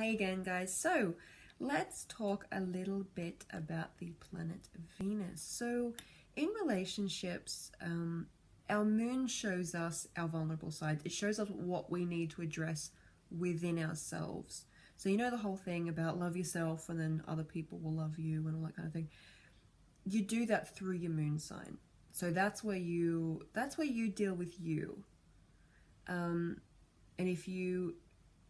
Hey again, guys. So let's talk a little bit about the planet Venus. So in relationships, our moon shows us our vulnerable sides. It shows us what we need to address within ourselves. So you know the whole thing about love yourself and then other people will love you and all that kind of thing. You do that through your moon sign. So that's where you deal with you. And if you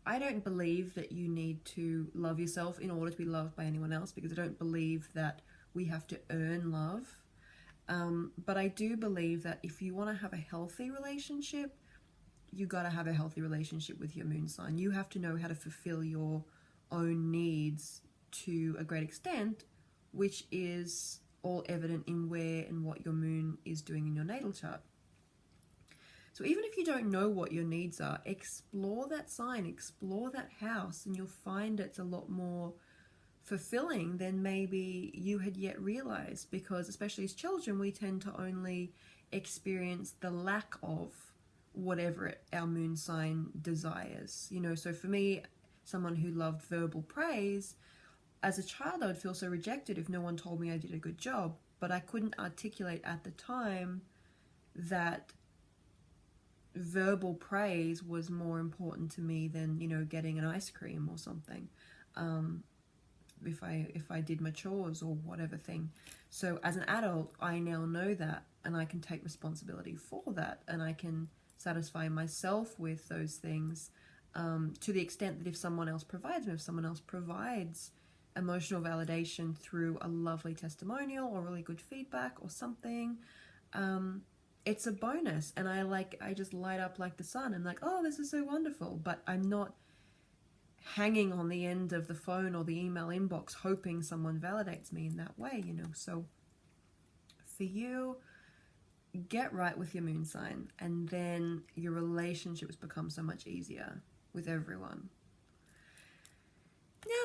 I don't believe that you need to love yourself in order to be loved by anyone else, because I don't believe that we have to earn love. But I do believe that if you want to have a healthy relationship, you got to have a healthy relationship with your moon sign. You have to know how to fulfill your own needs to a great extent, which is all evident in where and what your moon is doing in your natal chart. So even if you don't know what your needs are, explore that sign, explore that house, and you'll find it's a lot more fulfilling than maybe you had yet realized, because especially as children, we tend to only experience the lack of whatever our moon sign desires. So for me, someone who loved verbal praise, as a child, I would feel so rejected if no one told me I did a good job, but I couldn't articulate at the time that verbal praise was more important to me than getting an ice cream or something, if I did my chores or whatever thing. So as an adult, I now know that, and I can take responsibility for that, and I can satisfy myself with those things, to the extent that if someone else provides emotional validation through a lovely testimonial or really good feedback or something, it's a bonus, and I just light up like the sun. I'm like, oh, this is so wonderful. But I'm not hanging on the end of the phone or the email inbox hoping someone validates me in that way, So for you, get right with your moon sign, and then your relationships become so much easier with everyone.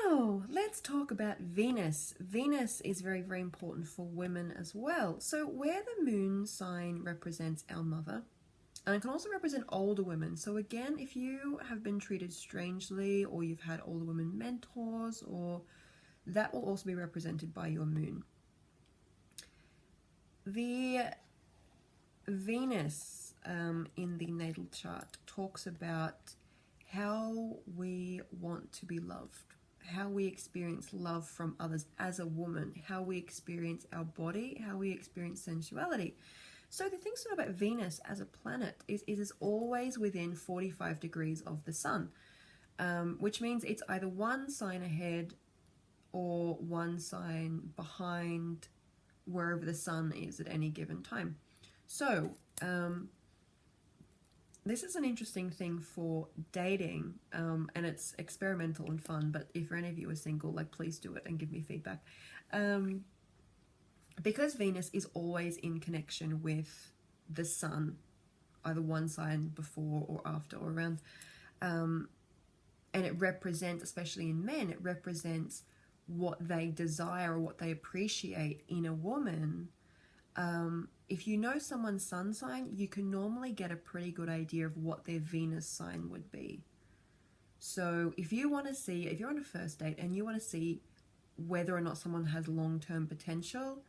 Now, let's talk about Venus. Venus is very, very important for women as well. So where the moon sign represents our mother, and it can also represent older women. So again, if you have been treated strangely, or you've had older women mentors, or that will also be represented by your moon. The Venus in the natal chart talks about how we want to be loved, how we experience love from others as a woman, how we experience our body, how we experience sensuality. So the thing to know about Venus as a planet is it is always within 45 degrees of the sun, which means it's either one sign ahead or one sign behind wherever the sun is at any given time. So this is an interesting thing for dating, and it's experimental and fun, but if any of you are single, please do it and give me feedback. Because Venus is always in connection with the sun, either one sign before or after or around, and it represents, especially in men, it represents what they desire or what they appreciate in a woman. If you know someone's sun sign, you can normally get a pretty good idea of what their Venus sign would be. So if you're on a first date and you want to see whether or not someone has long-term potential,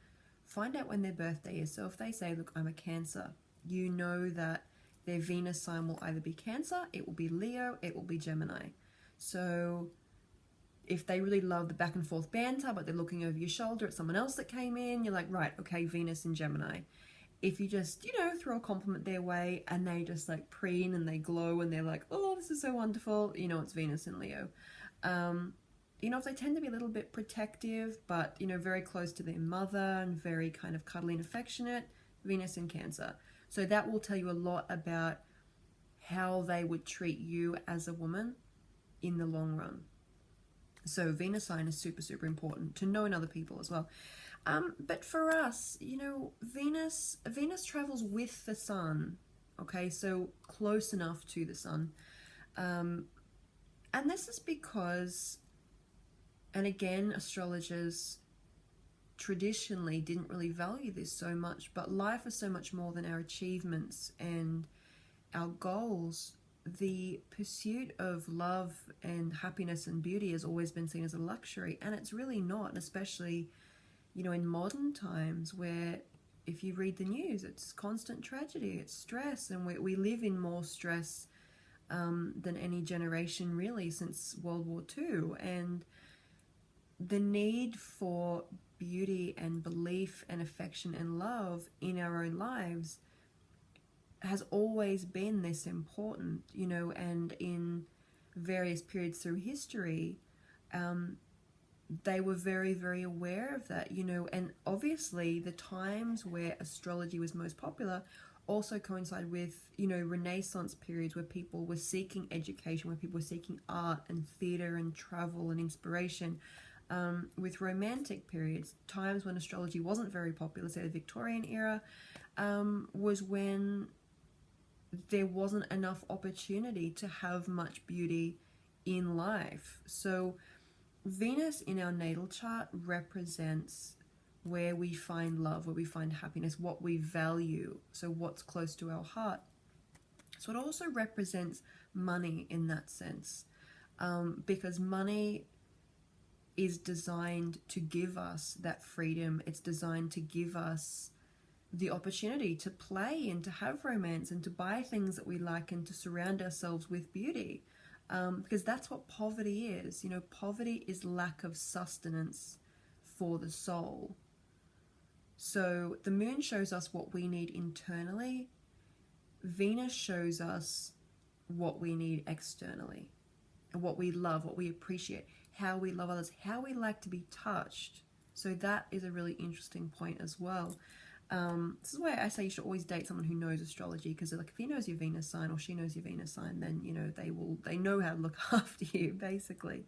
find out when their birthday is. So if they say, look, I'm a Cancer, you know that their Venus sign will either be Cancer, it will be Leo, it will be Gemini. So if they really love the back and forth banter, but they're looking over your shoulder at someone else that came in, you're like, right, okay, Venus and Gemini. If you just, throw a compliment their way and they just preen and they glow and they're like, oh, this is so wonderful, it's Venus and Leo. If they tend to be a little bit protective, but, very close to their mother and very kind of cuddly and affectionate, Venus and Cancer. So that will tell you a lot about how they would treat you as a woman in the long run. So Venus sign is super, super important to know in other people as well. But for us, Venus travels with the sun, okay, so close enough to the sun. And this is because, and again, astrologers traditionally didn't really value this so much, but life is so much more than our achievements and our goals. the pursuit of love and happiness and beauty has always been seen as a luxury, and it's really not, especially, you know, in modern times where if you read the news, it's constant tragedy, it's stress, and we live in more stress than any generation really since World War II. And the need for beauty and belief and affection and love in our own lives has always been this important, you know, and in various periods through history, they were very, very aware of that, you know, and obviously the times where astrology was most popular also coincide with, you know, Renaissance periods where people were seeking education, where people were seeking art and theatre and travel and inspiration, with romantic periods. Times when astrology wasn't very popular, say the Victorian era, was when there wasn't enough opportunity to have much beauty in life. So Venus in our natal chart represents where we find love, where we find happiness, what we value, so what's close to our heart. So it also represents money in that sense, because money is designed to give us that freedom. It's designed to give us the opportunity to play and to have romance and to buy things that we like and to surround ourselves with beauty, because that's what poverty is. You know, poverty is lack of sustenance for the soul. So the moon shows us what we need internally. Venus shows us what we need externally, and what we love, what we appreciate, how we love others, how we like to be touched. So that is a really interesting point as well. This is why I say you should always date someone who knows astrology, because like if he knows your Venus sign or she knows your Venus sign, then you know they know how to look after you basically.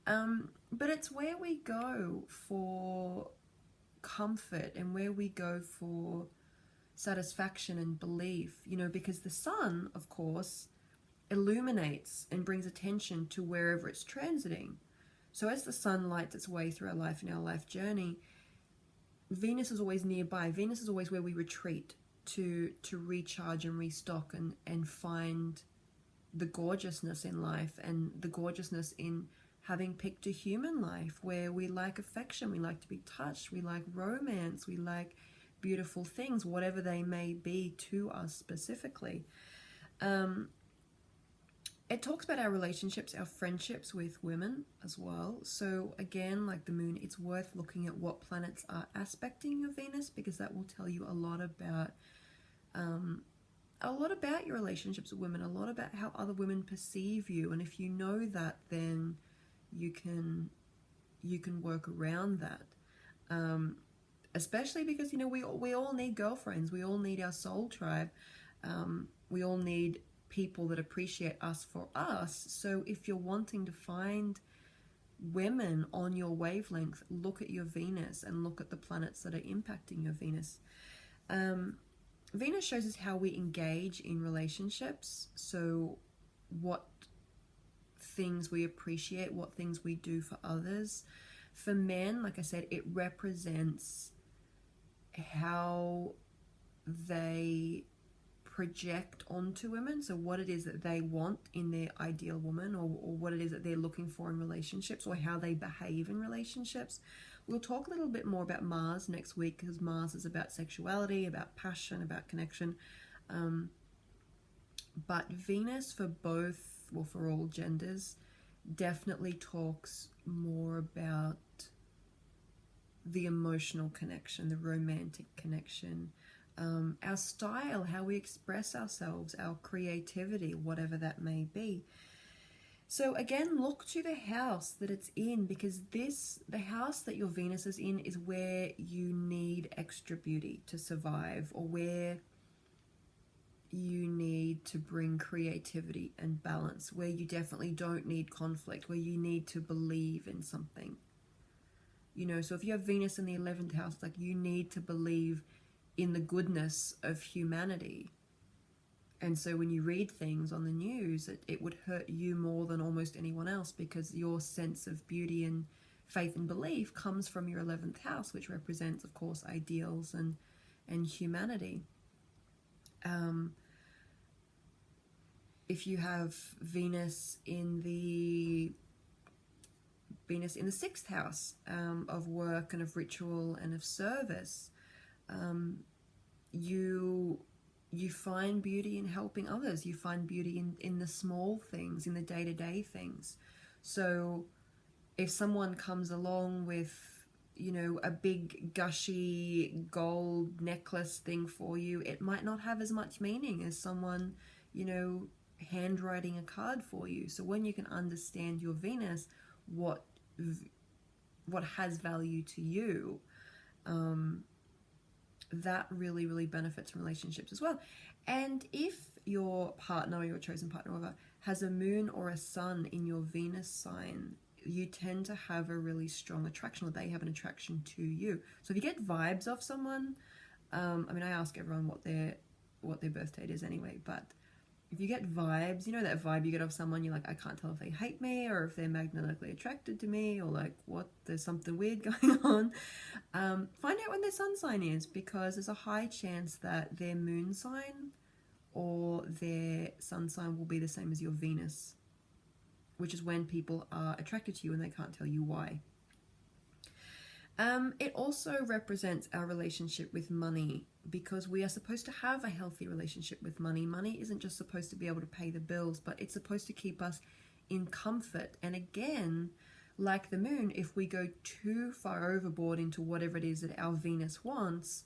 But it's where we go for comfort and where we go for satisfaction and belief, you know, because the sun, of course, illuminates and brings attention to wherever it's transiting. So as the sun lights its way through our life and our life journey, Venus is always nearby. Venus is always where we retreat to recharge and restock and find the gorgeousness in life and the gorgeousness in having picked a human life where we like affection, we like to be touched, we like romance, we like beautiful things, whatever they may be to us specifically. It talks about our relationships, our friendships with women as well. So again, like the moon, it's worth looking at what planets are aspecting your Venus, because that will tell you a lot about your relationships with women, a lot about how other women perceive you. And if you know that, then you can work around that. Especially because, you know, we all need girlfriends, we all need our soul tribe, we all need people that appreciate us for us. So if you're wanting to find women on your wavelength, look at your Venus and look at the planets that are impacting your Venus. Venus shows us how we engage in relationships, so what things we appreciate, what things we do for others. For men, like I said, it represents how they project onto women, so what it is that they want in their ideal woman, or what it is that they're looking for in relationships, or how they behave in relationships. We'll talk a little bit more about Mars next week, because Mars is about sexuality, about passion, about connection. But Venus for all genders, definitely talks more about the emotional connection, the romantic connection, our style, how we express ourselves, our creativity, whatever that may be. So again, look to the house that it's in, because the house that your Venus is in is where you need extra beauty to survive, or where you need to bring creativity and balance, where you definitely don't need conflict, where you need to believe in something. You know, so if you have Venus in the 11th house, like you need to believe in the goodness of humanity. And so when you read things on the news, it would hurt you more than almost anyone else, because your sense of beauty and faith and belief comes from your 11th house, which represents, of course, ideals and humanity. if you have Venus in the 6th house of work and of ritual and of service, you find beauty in helping others. You find beauty in the small things, in the day-to-day things. So if someone comes along with, you know, a big gushy gold necklace thing for you, it might not have as much meaning as someone, you know, handwriting a card for you. So when you can understand your Venus, what has value to you, that really, really benefits from relationships as well. And if your partner or your chosen partner or whatever has a moon or a sun in your Venus sign, you tend to have a really strong attraction, or they have an attraction to you. So if you get vibes off someone, I mean, I ask everyone what their birth date is anyway, but if you get vibes, you know that vibe you get off someone, you're like, I can't tell if they hate me or if they're magnetically attracted to me, or like, what, there's something weird going on. Find out when their sun sign is, because there's a high chance that their moon sign or their sun sign will be the same as your Venus, which is when people are attracted to you and they can't tell you why. It also represents our relationship with money, because we are supposed to have a healthy relationship with money. Money isn't just supposed to be able to pay the bills, but it's supposed to keep us in comfort. And again, like the moon, if we go too far overboard into whatever it is that our Venus wants,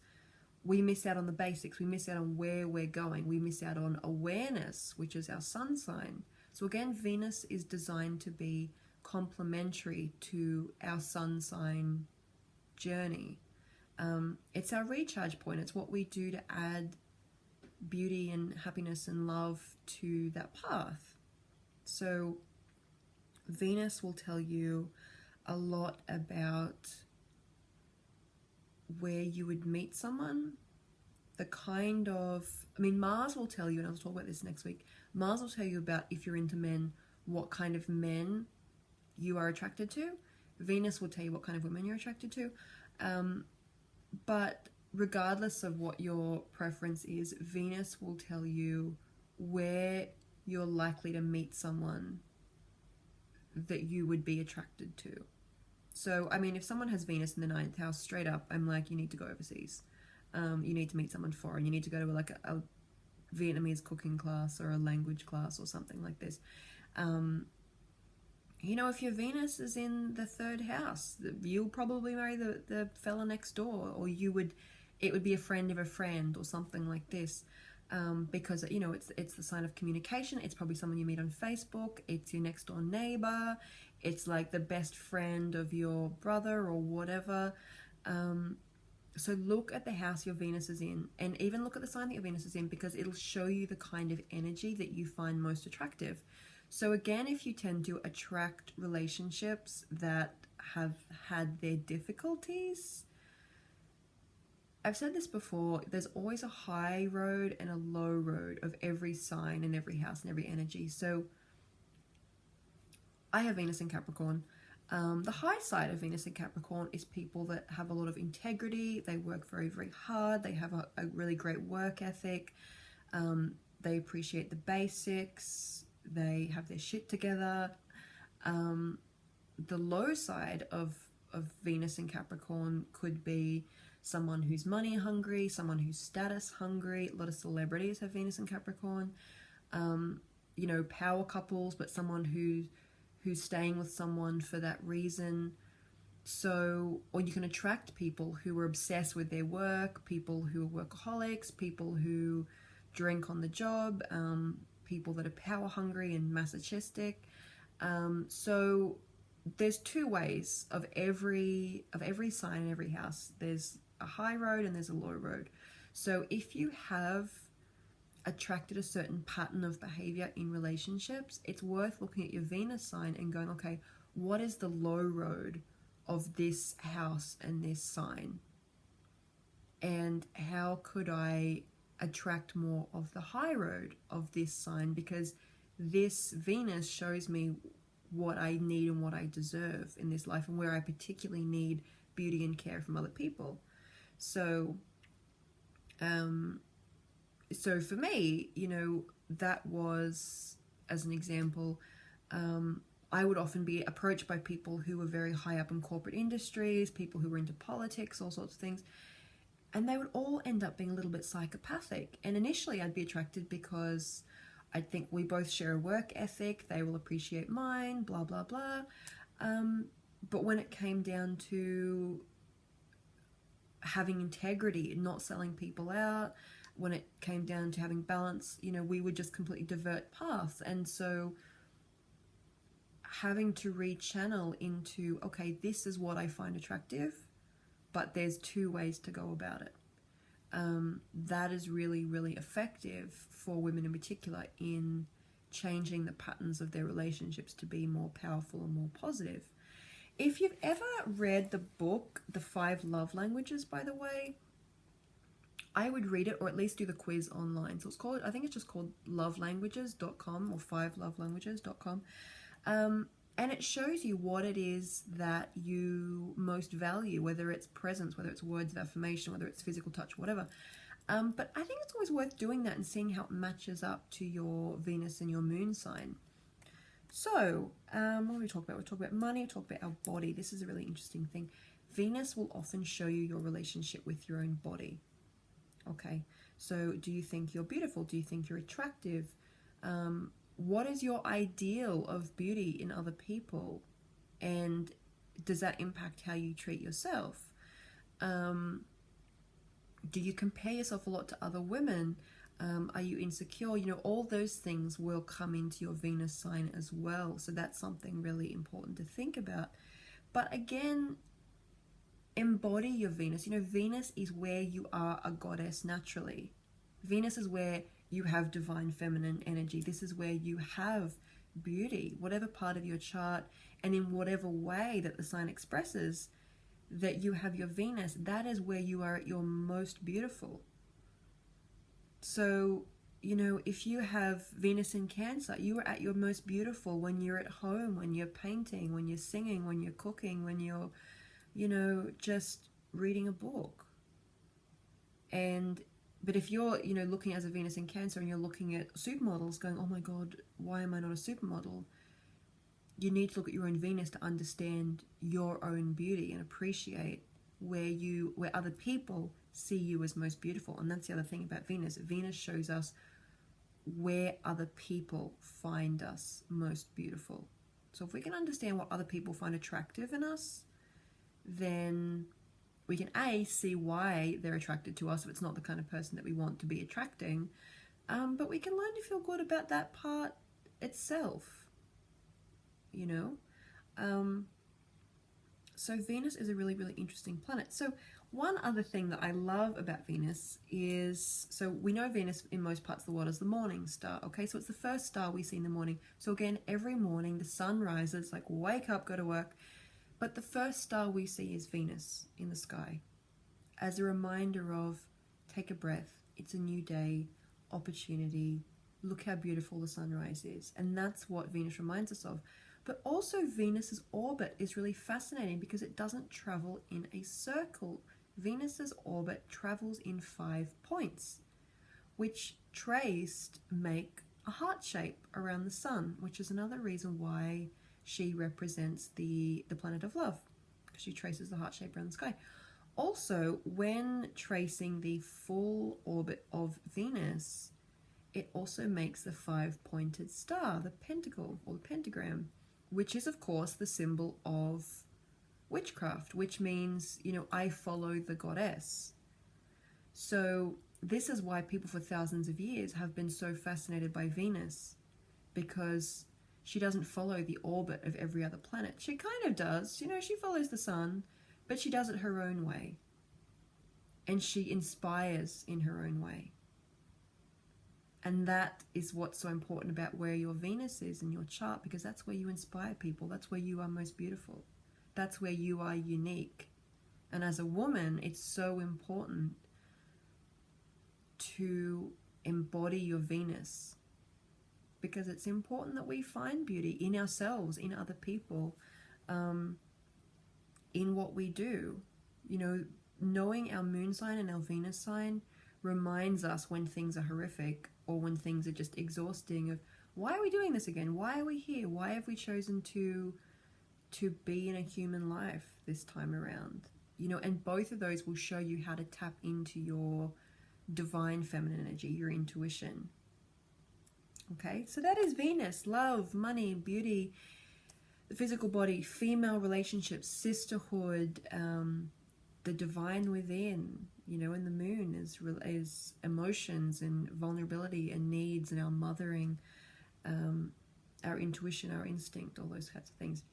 we miss out on the basics. We miss out on where we're going. We miss out on awareness, which is our sun sign. So again, Venus is designed to be complementary to our sun sign journey. It's our recharge point. It's what we do to add beauty and happiness and love to that path. So Venus will tell you a lot about where you would meet someone, the kind of, I mean, Mars will tell you, and I'll talk about this next week, Mars will tell you about, if you're into men, what kind of men you are attracted to. Venus will tell you what kind of women you're attracted to. But regardless of what your preference is, Venus will tell you where you're likely to meet someone that you would be attracted to. So, I mean, if someone has Venus in the 9th house, straight up, I'm like, you need to go overseas. You need to meet someone foreign. You need to go to like a Vietnamese cooking class or a language class or something like this. You know, if your Venus is in the 3rd house, you'll probably marry the fella next door, or it would be a friend of a friend or something like this, because, you know, it's the sign of communication. It's probably someone you meet on Facebook. It's your next door neighbor. It's like the best friend of your brother or whatever. So look at the house your Venus is in, and even look at the sign that your Venus is in, because it'll show you the kind of energy that you find most attractive. So again, if you tend to attract relationships that have had their difficulties, I've said this before, there's always a high road and a low road of every sign and every house and every energy. So I have Venus in Capricorn. The high side of Venus in Capricorn is people that have a lot of integrity. They work very, very hard. They have a really great work ethic. They appreciate the basics. They have their shit together. The low side of Venus in Capricorn could be someone who's money hungry, someone who's status hungry. A lot of celebrities have Venus in Capricorn. You know, power couples, but someone who's staying with someone for that reason. So, or you can attract people who are obsessed with their work, people who are workaholics, people who drink on the job, people that are power hungry and masochistic. So there's two ways of every sign in every house. There's a high road and there's a low road. So if you have attracted a certain pattern of behavior in relationships, it's worth looking at your Venus sign and going, okay, what is the low road of this house and this sign? And how could I attract more of the high road of this sign? Because this Venus shows me what I need and what I deserve in this life, and where I particularly need beauty and care from other people. So so for me, you know, that was, as an example, I would often be approached by people who were very high up in corporate industries, people who were into politics, all sorts of things, and they would all end up being a little bit psychopathic. And initially I'd be attracted because I think we both share a work ethic, they will appreciate mine, blah, blah, blah. But when it came down to having integrity, not selling people out, when it came down to having balance, you know, we would just completely divert paths. And so having to rechannel into, okay, this is what I find attractive, but there's two ways to go about it. That is really, really effective for women in particular in changing the patterns of their relationships to be more powerful and more positive. If you've ever read the book, The 5 Love Languages, by the way, I would read it, or at least do the quiz online. So it's called, I think it's just called lovelanguages.com or 5lovelanguages.com. And it shows you what it is that you most value, whether it's presence, whether it's words of affirmation, whether it's physical touch, whatever. But I think it's always worth doing that and seeing how it matches up to your Venus and your moon sign. So, what do we talk about? We talk about money, we talk about our body. This is a really interesting thing. Venus will often show you your relationship with your own body. Okay, so do you think you're beautiful? Do you think you're attractive? What is your ideal of beauty in other people? And does that impact how you treat yourself? Do you compare yourself a lot to other women? Are you insecure? You know, all those things will come into your Venus sign as well. So that's something really important to think about. But again, embody your Venus. You know, Venus is where you are a goddess naturally. Venus is where you have divine feminine energy. This is where you have beauty, whatever part of your chart and in whatever way that the sign expresses that you have your Venus, that is where you are at your most beautiful. So, you know, if you have Venus in Cancer, you are at your most beautiful when you're at home, when you're painting, when you're singing, when you're cooking, when you're, you know, just reading a book. But if you're, you know, looking as a Venus in Cancer and you're looking at supermodels going, oh my God, why am I not a supermodel? You need to look at your own Venus to understand your own beauty and appreciate where other people see you as most beautiful. And that's the other thing about Venus. Venus shows us where other people find us most beautiful. So if we can understand what other people find attractive in us, then we can see why they're attracted to us if it's not the kind of person that we want to be attracting, but we can learn to feel good about that part itself, you know. So Venus is a really, really interesting planet. So one other thing that I love about Venus is, so we know Venus in most parts of the world is the morning star, okay? So it's the first star we see in the morning. So again, every morning the sun rises, like wake up, go to work. But the first star we see is Venus in the sky as a reminder of take a breath, it's a new day, opportunity, look how beautiful the sunrise is. And that's what Venus reminds us of. But also Venus's orbit is really fascinating because it doesn't travel in a circle. Venus's orbit travels in 5 points, which traced make a heart shape around the sun, which is another reason why she represents the planet of love, because she traces the heart shape around the sky. Also, when tracing the full orbit of Venus, it also makes the 5-pointed star, the pentacle or the pentagram, which is of course the symbol of witchcraft, which means, you know, I follow the goddess. So this is why people for thousands of years have been so fascinated by Venus, because she doesn't follow the orbit of every other planet. She kind of does, you know, she follows the sun, but she does it her own way. And she inspires in her own way. And that is what's so important about where your Venus is in your chart, because that's where you inspire people. That's where you are most beautiful. That's where you are unique. And as a woman, it's so important to embody your Venus, because it's important that we find beauty in ourselves, in other people, in what we do. You know, knowing our moon sign and our Venus sign reminds us when things are horrific or when things are just exhausting of, why are we doing this again? Why are we here? Why have we chosen to be in a human life this time around? You know, and both of those will show you how to tap into your divine feminine energy, your intuition. Okay, so that is Venus, love, money, beauty, the physical body, female relationships, sisterhood, the divine within, you know, and the moon is emotions and vulnerability and needs and our mothering, our intuition, our instinct, all those kinds of things.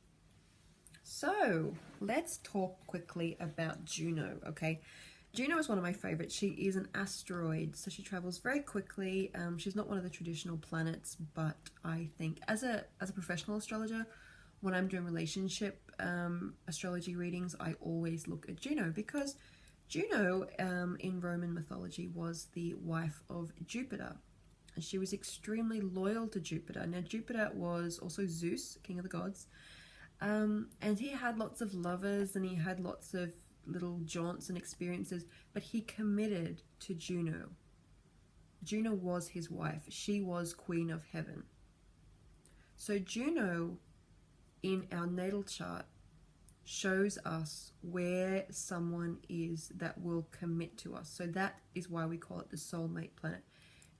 So let's talk quickly about Juno, okay? Juno is one of my favorites. She is an asteroid, so she travels very quickly. She's not one of the traditional planets, but I think as a professional astrologer, when I'm doing relationship astrology readings, I always look at Juno, because Juno in Roman mythology was the wife of Jupiter, and she was extremely loyal to Jupiter. Now Jupiter was also Zeus, king of the gods, and he had lots of lovers and he had lots of little jaunts and experiences, but he committed to Juno. Juno was his wife. She was queen of heaven. So Juno in our natal chart shows us where someone is that will commit to us. So that is why we call it the soulmate planet.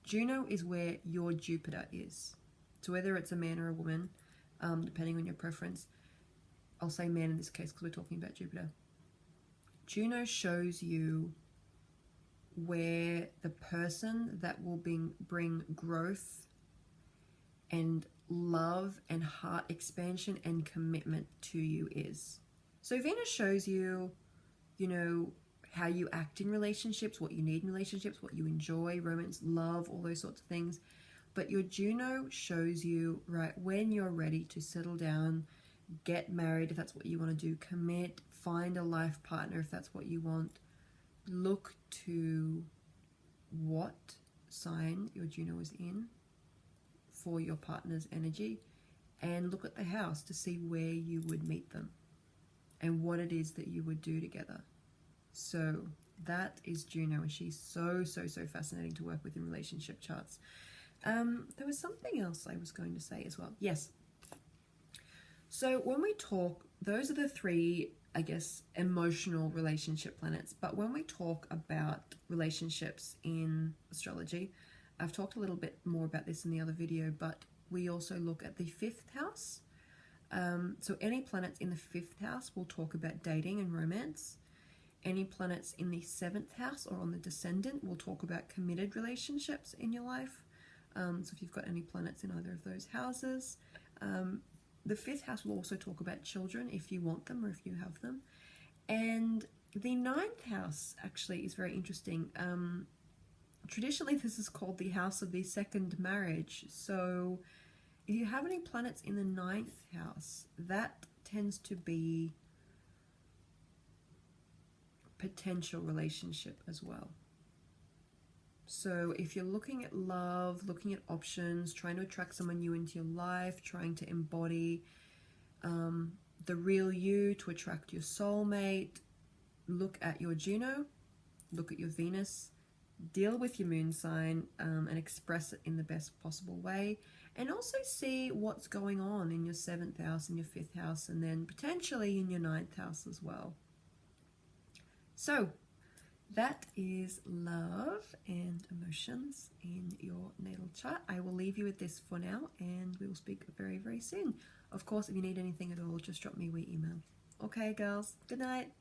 Juno is where your Jupiter is. So whether it's a man or a woman, depending on your preference, I'll say man in this case because we're talking about Jupiter. Juno shows you where the person that will bring growth and love and heart expansion and commitment to you is. So Venus shows you, you know, how you act in relationships, what you need in relationships, what you enjoy, romance, love, all those sorts of things. But your Juno shows you, right, when you're ready to settle down, get married if that's what you want to do, commit, find a life partner if that's what you want. Look to what sign your Juno is in for your partner's energy, and look at the house to see where you would meet them and what it is that you would do together. So that is Juno, and she's so fascinating to work with in relationship charts. There was something else I was going to say as well. Yes. So when we talk, those are the three, I guess, emotional relationship planets. But when we talk about relationships in astrology, I've talked a little bit more about this in the other video, but we also look at the 5th house. So any planets in the 5th house will talk about dating and romance. Any planets in the 7th house or on the descendant will talk about committed relationships in your life. So if you've got any planets in either of those houses. The 5th house will also talk about children if you want them or if you have them. And the 9th house actually is very interesting. Traditionally, this is called the house of the second marriage. So if you have any planets in the 9th house, that tends to be potential relationship as well. So if you're looking at love, looking at options, trying to attract someone new into your life, trying to embody the real you to attract your soulmate, look at your Juno, look at your Venus, deal with your moon sign and express it in the best possible way, and also see what's going on in your 7th house and your 5th house, and then potentially in your 9th house as well. So that is love and emotions in your natal chart. I will leave you with this for now, and we will speak very soon. Of course, if you need anything at all, just drop me a wee email. Okay, girls, good night.